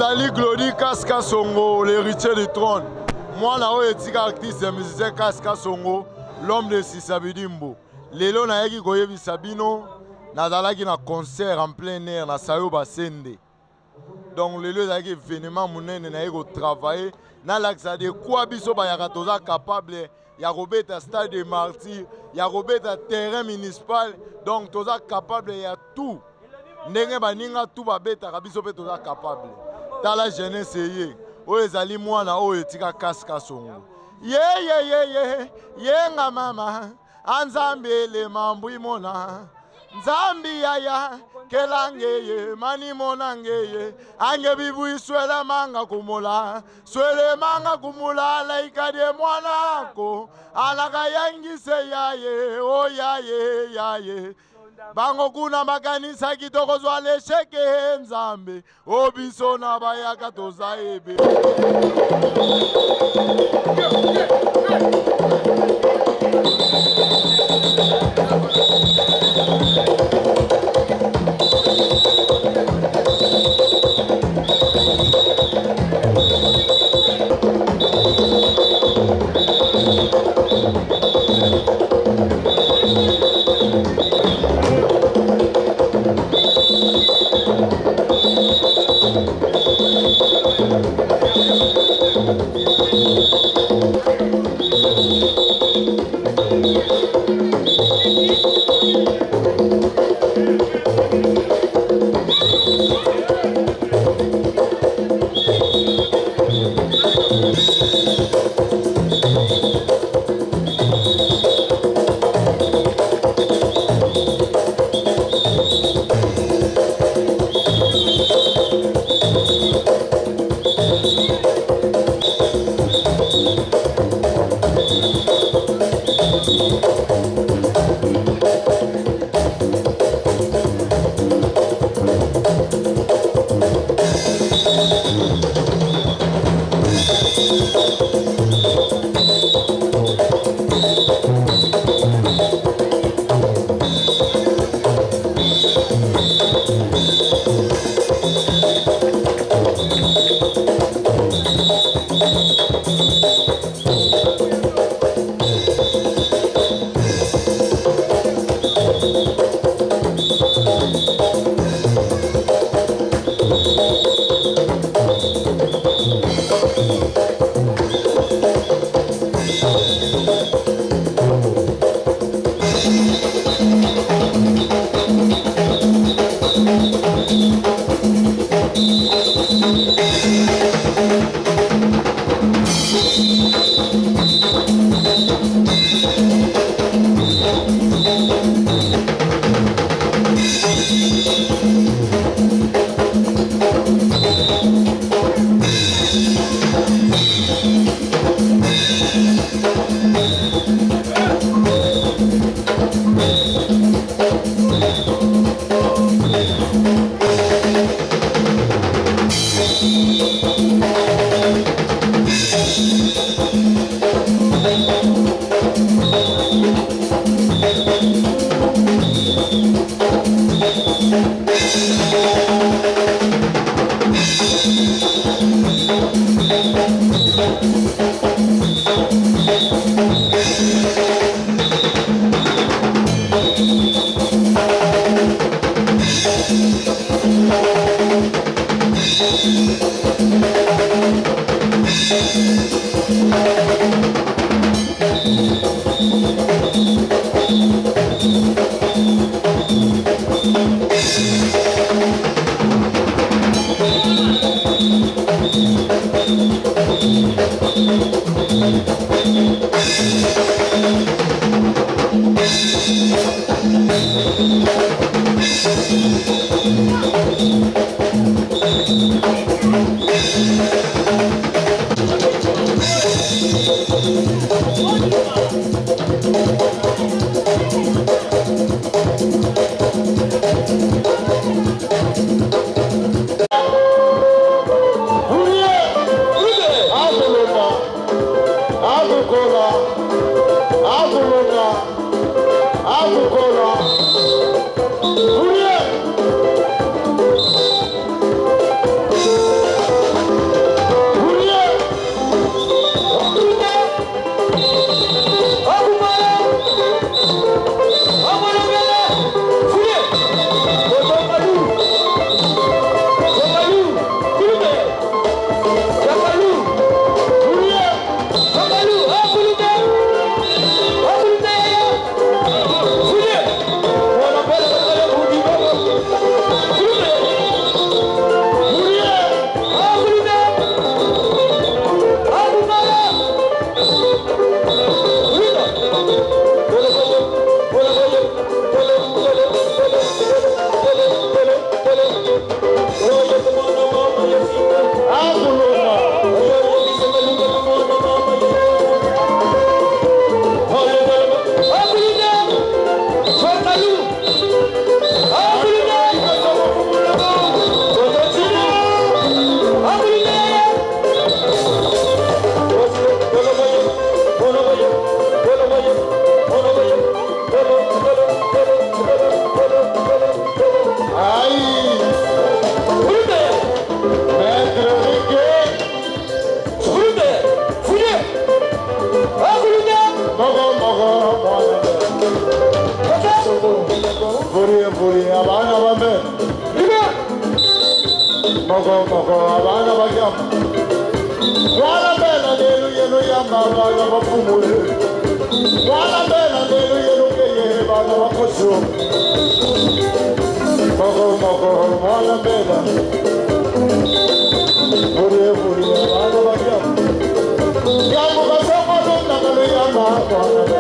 ezali Glody Kasika Songo, l'héritier du trône. Moi, je suis artiste et musicien Kasika Songo, l'homme de Sisabidimbo. Lelo na yaki koyebi Sabino, nazalaki na concert en plein air na Sayoba Sende. Donc lelo ezalaki événement munene na yaki travailler. Na laksa de quoi biso ba yaka toza capable ya kobeta stade de martyr, ya kobeta terrain municipal. Donc toza capable ya tout. Ndenge baninga tout babeta biso pe toza capable. Tala jeunesse ye. Oyo ezali mwana oyo etika Kasika Songo. Ye nga mama. Anzambe le mambu imona. Nzambi yaya kelangeye mani monangeye ange bibu iswele manga kumula swele manga kumula laika de mwanako alaka yangise yaye o yaye bango kuna makanisa kitoko zwale sheke nzambe obiso na bayaka tozaebe Vuri abana bambe. Mogo abana bagam. Wala bela lelu yelu yamba abana bapumule. Wala bela lelu yelu keye abana bakosho. Mogo wala bela. Vuri abana bagam. Yamu kasama lunda kalu yamba abana.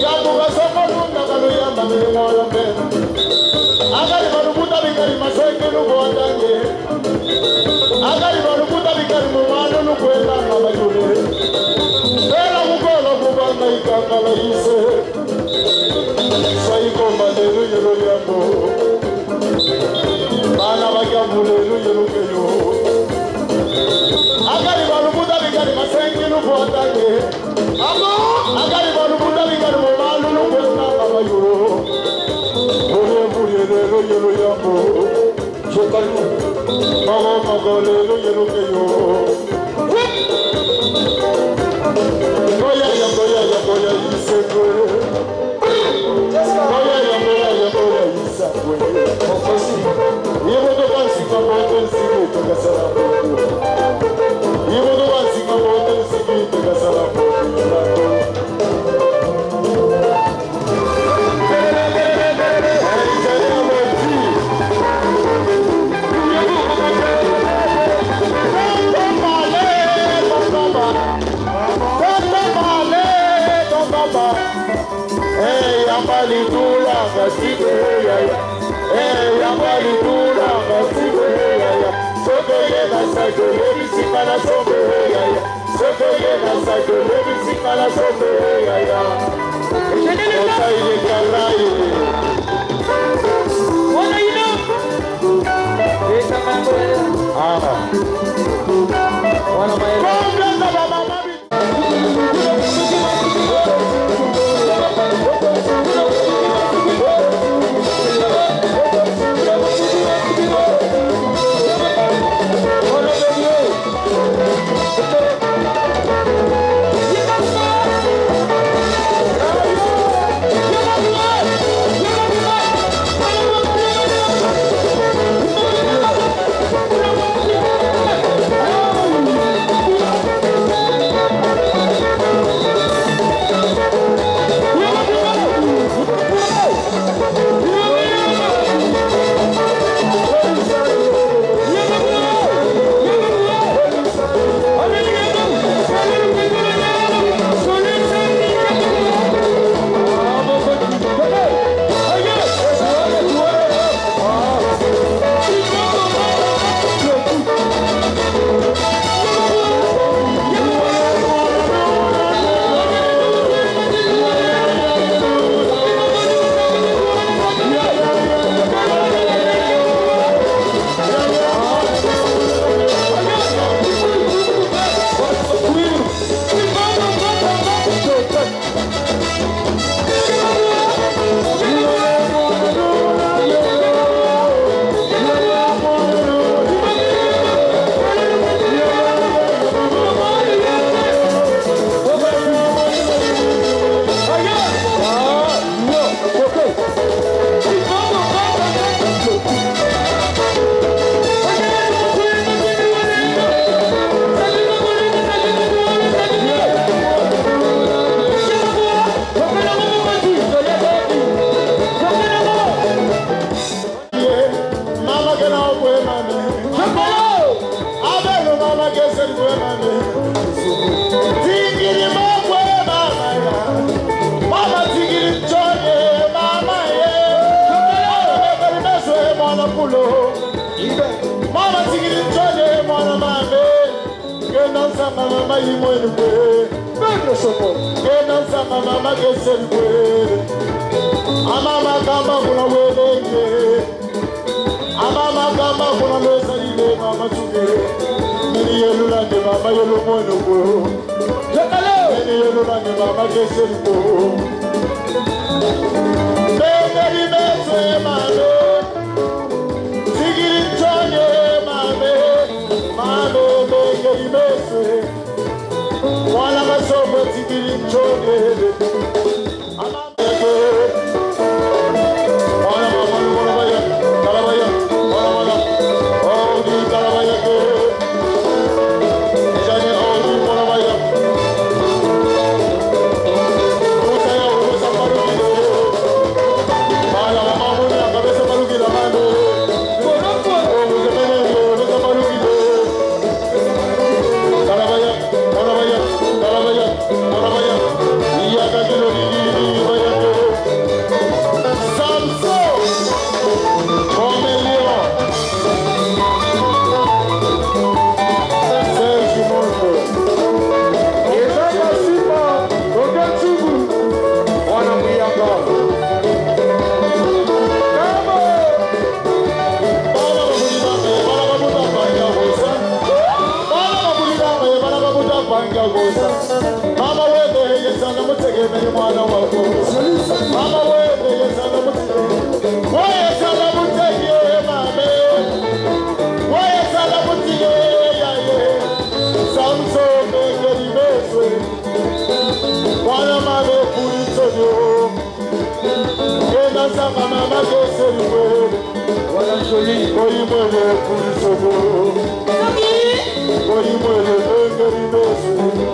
Yamu kasama lunda kalu yamba wala bela. Agari marubuta bikari maseke nubuandange. Agari marubuta bikari mumano nubuenda mabayure. Ela mukolo mubanda ikangala ise. Sai komba lelu yelu yambo. Bana bakamu lelu yelu keyo. Agari marubuta bikari maseke nubuandange. Amo agari marubuta bikari mumano nubuenda mabayure. Lelo yelo yambo, chokalo, mago lelo yelo keyo. Goya isekwe. Goya isakwe. Yebo do bansi kamoto sigi tukasara popo. Yebo do bansi kamoto sigi tukasara popo. Ambalidura ngasibe yaya, ambalidura ngasibe yaya. Sobe yena sajo lebi sikala sobe yaya. Sobe yena sajo lebi sikala sobe yaya. Ota ile karai. What are you doing? Esa mambo. Aha. Wana maela. Mama tigiri chode mwana mame Gena sama mama imwenu kwe Pedro sopo Gena sama mama geseri kwe Amama kamba kuna welenge Amama kamba kuna lesa ile mama chuke Mini yelula ni mama yelu mwenu kwe Mini yelula ni mama geseri kwe Beberi meswe mame Wala masomo tigiri chode mwana wako mama wende yesala mutike wayesala mutike mame wayesala mutike yaye samsome ngelibeswe mwana mame kulisoyo ena sanga mama keseriwe wana joli oyimwele kulisoyo oyimwele ngelibeswe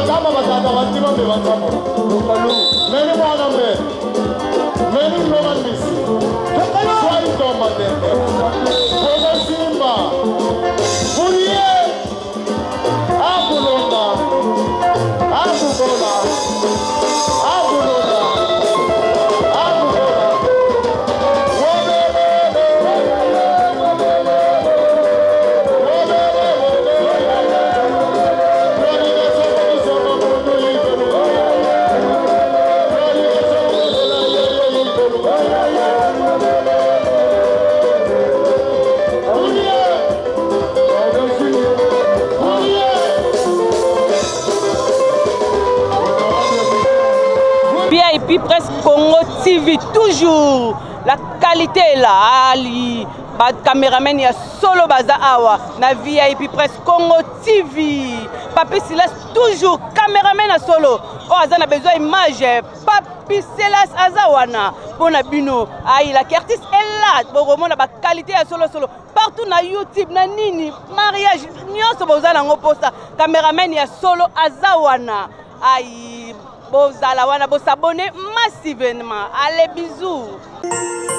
kama batata batima mbe batamo meni mwana mbe meni mnoma misi swai tomba tende boga simba furie akulonda akukola akulonda VIP Presse Congo TV, toujours la qualité est là. Ali, ba caméraman ya solo baza awa na VIP Presse Congo TV. Papi Silas toujours caméraman à solo. Oh azana besoin image. Papi Silas azawana pona bino. Aïe la artiste est là. Bon na ba qualité à solo. Partout na YouTube na nini mariage nyonso bozana ngoposa caméraman ya solo azawana. Aïe Bozala wana bo s'abonner massivement. Allez bisous.